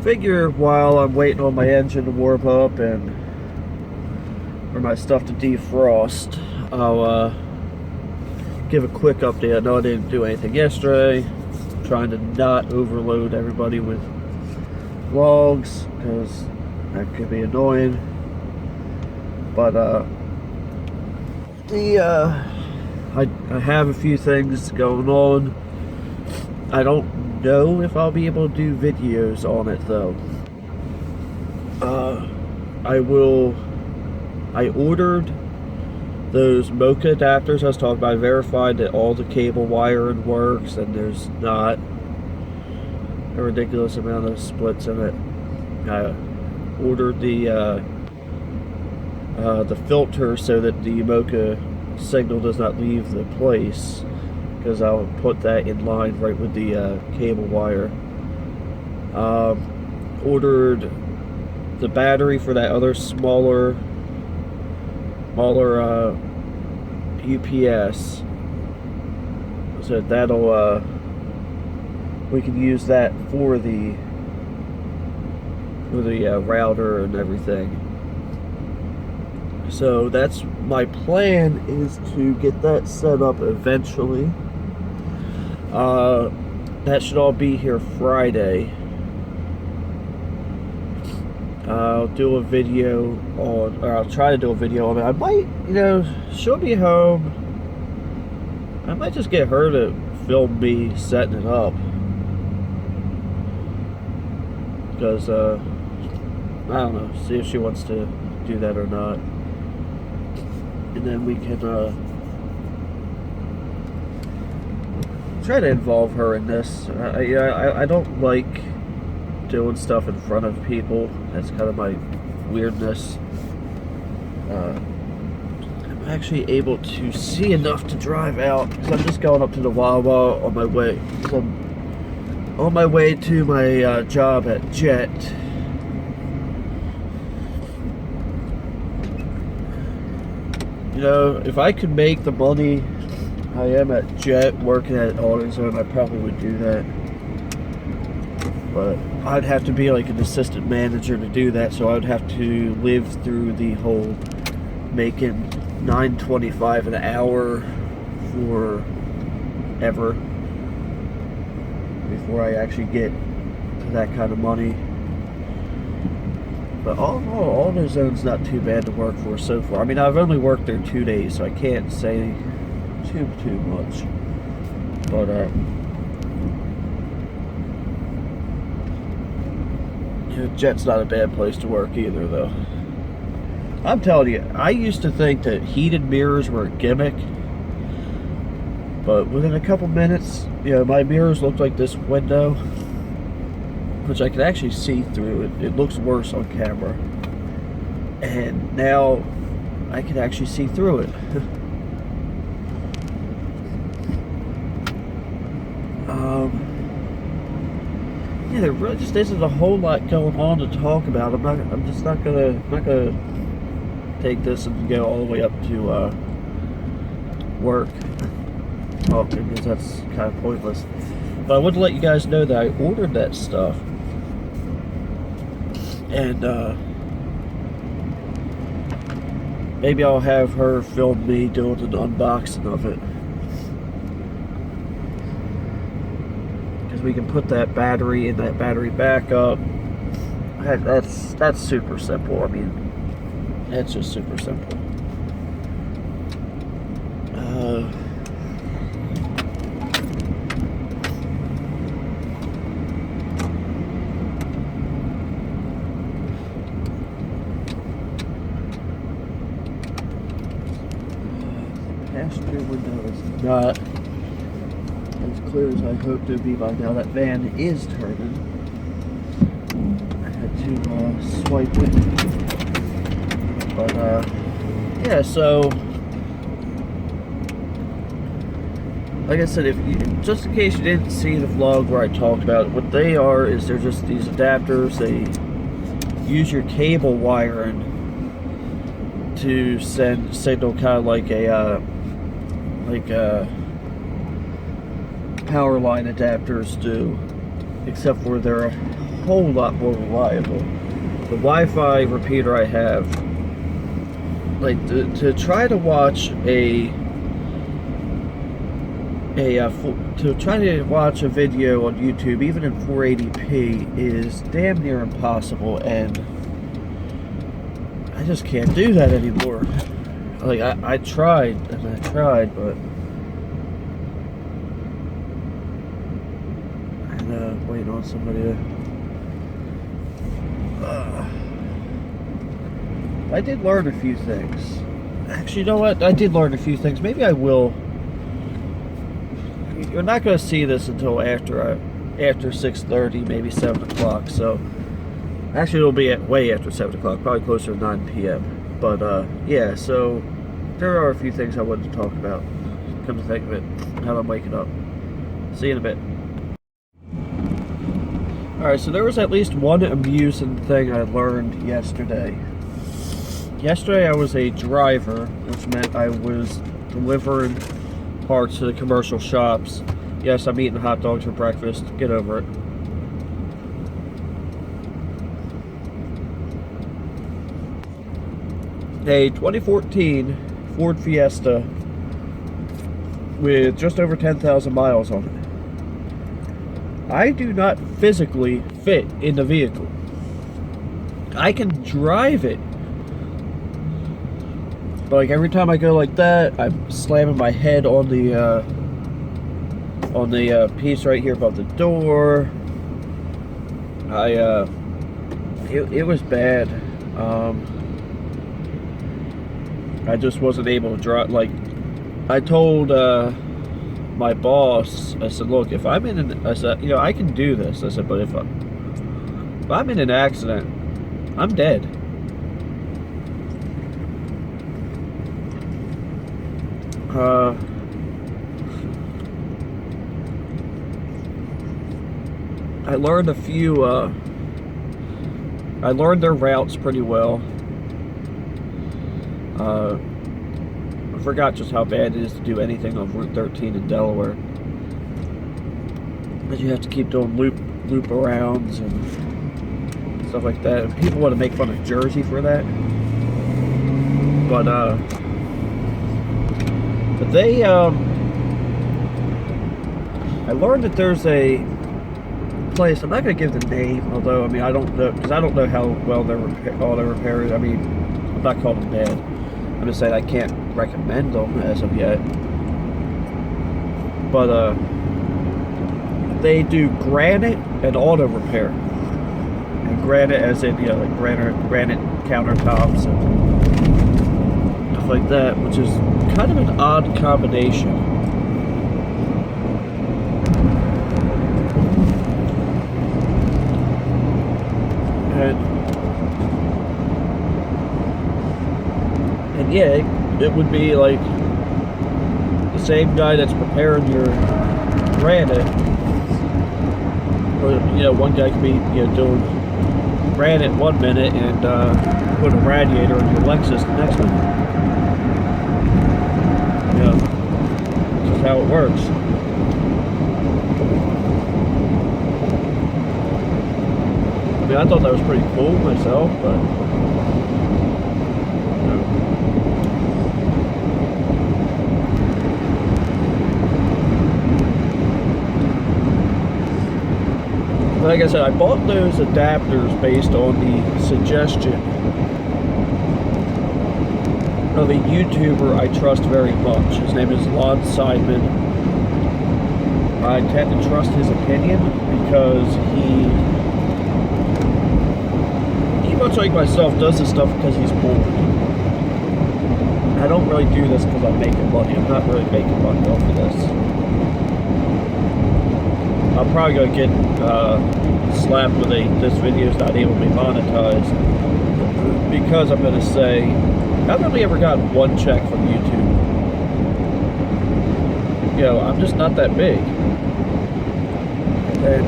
Figure while I'm waiting on my engine to warm up and for my stuff to defrost, I'll give a quick update. I know I didn't do anything yesterday. I'm trying to not overload everybody with vlogs because that could be annoying. But I have a few things going on. I don't know if I'll be able to do videos on it though. I ordered those Mocha adapters I was talking about. I verified that all the cable wiring works and there's not a ridiculous amount of splits in it. I ordered the filter so that the Mocha signal does not leave the place, because I'll put that in line right with the cable wire. Ordered the battery for that other smaller UPS, so that'll we can use that for the router and everything. So that's my plan, is to get that set up eventually. That should all be here Friday. I'll do a video on, or I'll try to do a video on it. I might, she'll be home. I might just get her to film me setting it up. Because, I don't know, see if she wants to do that or not. And then we can, try to involve her in this. I don't like doing stuff in front of people. That's kind of my weirdness. I'm actually able to see enough to drive out, because I'm just going up to the Wawa on my way. So I'm on my way to my job at Jet. If I could make the money I am at Jet working at AutoZone, I probably would do that. But I'd have to be like an assistant manager to do that, so I'd have to live through the whole making $9.25 an hour forever before I actually get to that kind of money. But all in all, AutoZone's not too bad to work for so far. I mean, I've only worked there 2 days, so I can't say too much. But Jet's not a bad place to work either, though. I'm telling you, I used to think that heated mirrors were a gimmick, but within a couple minutes, my mirrors looked like this window, which I could actually see through. It looks worse on camera, and now I can actually see through it. Yeah, there really just isn't a whole lot going on to talk about. I'm just not gonna take this and go all the way up to work talking, because that's kind of pointless. But I would let you guys know that I ordered that stuff, and maybe I'll have her film me doing an unboxing of it, because we can put that battery in that battery backup. That's super simple. I mean, it's just super simple. Passenger window is not as clear as I hoped it would be by now. That van is turning. I had to swipe it. But yeah, so like I said, just in case you didn't see the vlog where I talked about it, what they are is they're just these adapters. They use your cable wiring to send signal, kind of like a power line adapters do, except for they're a whole lot more reliable. The Wi-Fi repeater I have, like to try to watch to try to watch a video on YouTube, even in 480p, is damn near impossible, and I just can't do that anymore. Like, I tried, and I tried, but I'm waiting on somebody to... I did learn a few things. Actually, you know what? I did learn a few things. Maybe I will... You're not going to see this until after 6:30, maybe 7 o'clock, so... Actually, it'll be way after 7 o'clock, probably closer to 9 p.m. But, yeah, so... There are a few things I wanted to talk about. Come to think of it, now that I'm waking up. See you in a bit. Alright, so there was at least one amusing thing I learned yesterday. Yesterday I was a driver, which meant I was delivering parts to the commercial shops. Yes, I'm eating hot dogs for breakfast. Get over it. A 2014 Ford Fiesta with just over 10,000 miles on it. I do not physically fit in the vehicle. I can drive it, but like every time I go like that, I'm slamming my head on the piece right here above the door. It was bad. I just wasn't able to drive. Like, I told my boss, I said, look, if I'm in I said, you know, I can do this. I said, but if I'm in an accident, I'm dead. I learned a few, I learned their routes pretty well. I forgot just how bad it is to do anything on Route 13 in Delaware. But you have to keep doing loop arounds and stuff like that. And people want to make fun of Jersey for that. But they, I learned that there's a place, I'm not going to give the name, although, I mean, I don't know, because I don't know how well all their repairs, I mean, I'm not calling them bad. I'm just saying I can't recommend them as of yet. But they do granite and auto repair. And granite as in, you know, like granite countertops and stuff like that, which is kind of an odd combination. And yeah, it would be like the same guy that's preparing your granite, or, you know, one guy could be, you know, doing granite 1 minute and put a radiator in your Lexus the next minute. You know, this is how it works. I mean, I thought that was pretty cool myself, but like I said, I bought those adapters based on the suggestion of a YouTuber I trust very much. His name is Lon Seidman. I tend to trust his opinion because he much like myself, does this stuff because he's bored. I don't really do this because I'm making money. I'm not really making money off of this. I'm probably going to get slapped with this video's not able to be monetized because I'm going to say I've only ever gotten one check from YouTube. You know, I'm just not that big. And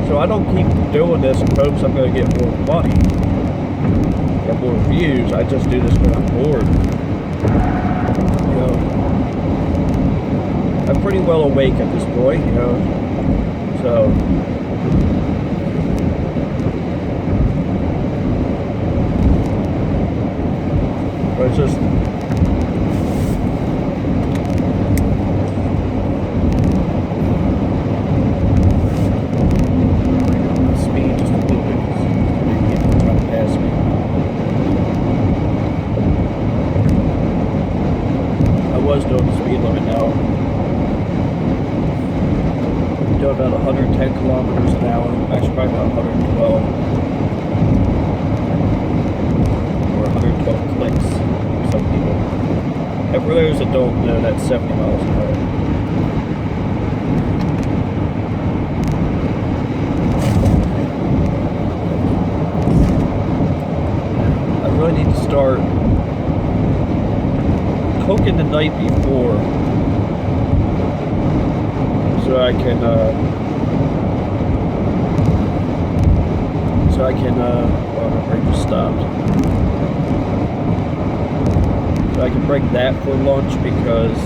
so I don't keep doing this in hopes I'm going to get more money, get more views. I just do this when I'm bored. You know, pretty well awake at this point, you know. So but it's just speed just a little bit because people trying to pass me. I was doing the speed limit now. Doing about 110 kilometers an hour, actually probably about 112 or 112 clicks for some people. And for those that don't know, that's 70 miles an hour. I really need to start cooking the night before so I can well, my brain just stopped. So I can bring that for lunch because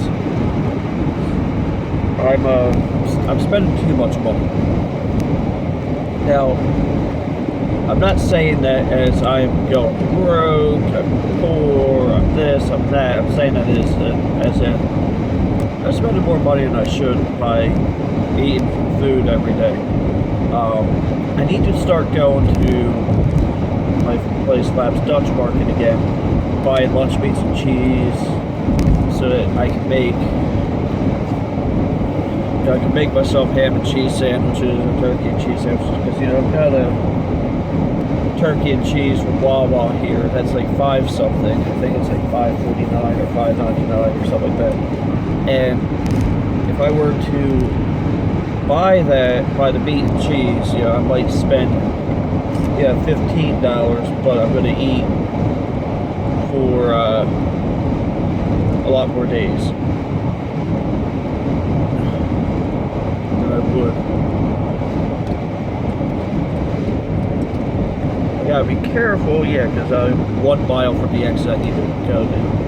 I'm spending too much money. Now, I'm not saying that as I'm going broke, I'm poor, I'm this, I'm that. I'm saying that as in I'm spending more money than I should by eating food every day. I need to start going to my place, Lab's Dutch Market again, buying lunch meats and cheese, so that I can make myself ham and cheese sandwiches or turkey and cheese sandwiches. Because I've got a turkey and cheese from Wawa here. That's like $5 something. I think it's like $5.49 or $5.99 or something like that. And if I were to buy the meat and cheese, I might spend $15, but I'm going to eat for a lot more days than I would. I gotta be careful, because I'm 1 mile from the exit I need to go to.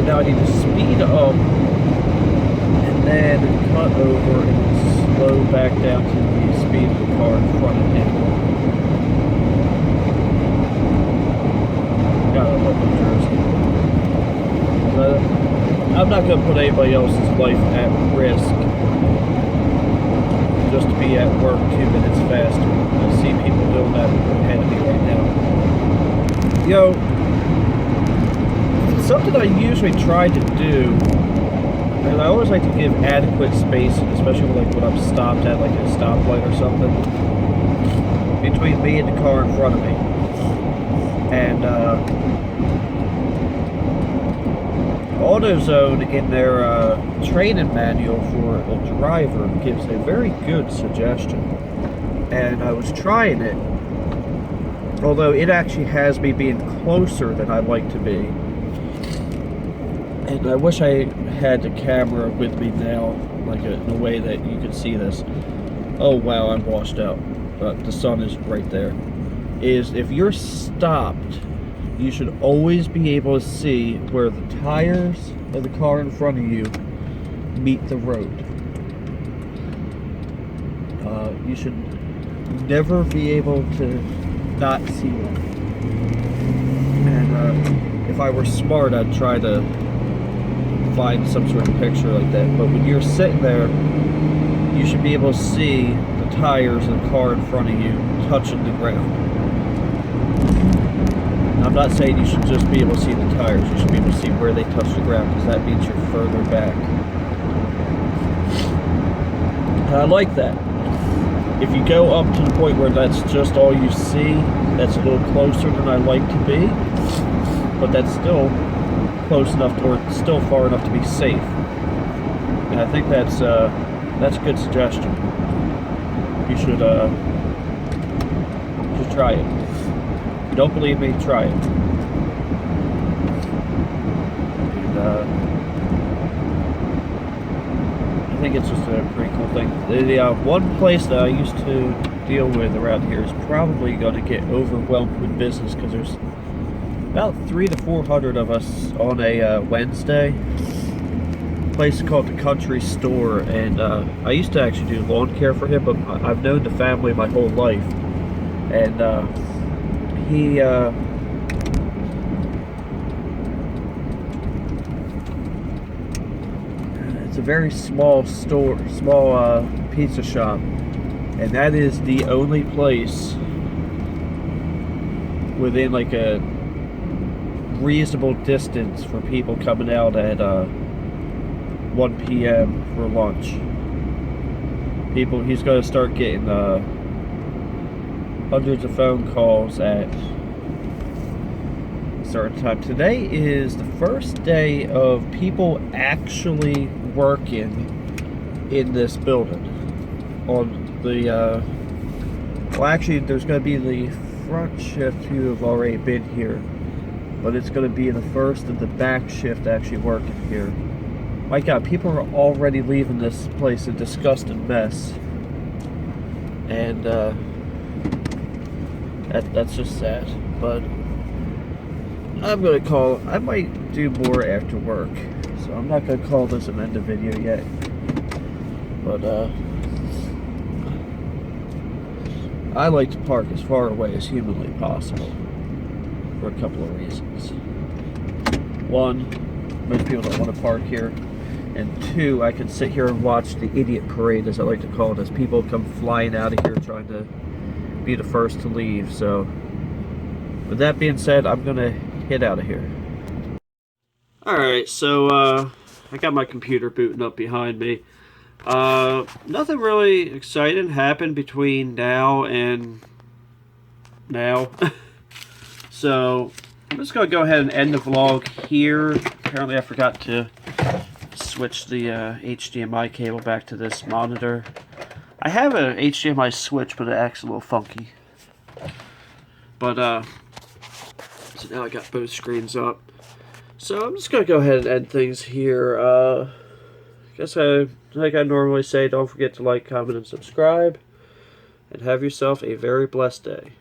Now I need to speed up and then cut over and slow back down to the speed of the car in front of me. Gotta love New Jersey. I'm not going to put anybody else's life at risk just to be at work 2 minutes faster. I see people doing that ahead of me right now. Something I usually try to do, and I always like to give adequate spacing, especially when I'm stopped at like a stoplight or something, between me and the car in front of me. And AutoZone in their training manual for a driver gives a very good suggestion. And I was trying it, although it actually has me being closer than I'd like to be. And I wish I had the camera with me now, like in a way that you could see this. Oh wow, I'm washed out. The sun is right there. Is if you're stopped, you should always be able to see where the tires of the car in front of you meet the road. You should never be able to not see them. And if I were smart, I'd try to find some sort of picture like that. But when you're sitting there, you should be able to see the tires of the car in front of you touching the ground. And I'm not saying you should just be able to see the tires. You should be able to see where they touch the ground, because that means you're further back. And I like that. If you go up to the point where that's just all you see, that's a little closer than I like to be, but that's still close enough or still far enough to be safe. And I think that's a good suggestion. You should try it. If you don't believe me, try it. And I think it's just a pretty cool thing. The one place that I used to deal with around here is probably going to get overwhelmed with business, because there's about 300 to 400 of us on a Wednesday. Place called the Country Store, and I used to actually do lawn care for him, but I've known the family my whole life, and he it's a very small store, small pizza shop, and that is the only place within like a reasonable distance for people coming out at 1 p.m. for lunch. He's going to start getting hundreds of phone calls at a certain time. Today is the first day of people actually working in this building. On the, well, actually, there's going to be the front shift who have already been here, but it's going to be the first of the back shift actually working here. My God, people are already leaving this place a disgusting mess, and that's just sad. But I'm gonna I might do more after work, so I'm not gonna call this an end of video yet. But I like to park as far away as humanly possible for a couple of reasons. One, most people don't want to park here. And two, I can sit here and watch the idiot parade, as I like to call it, as people come flying out of here trying to be the first to leave. So, with that being said, I'm going to head out of here. Alright, so I got my computer booting up behind me. Nothing really exciting happened between now and now. So, I'm just going to go ahead and end the vlog here. Apparently I forgot to switch the HDMI cable back to this monitor. I have a HDMI switch, but it acts a little funky. But so now I got both screens up. So I'm just gonna go ahead and end things here. Guess like I normally say, don't forget to like, comment, and subscribe. And have yourself a very blessed day.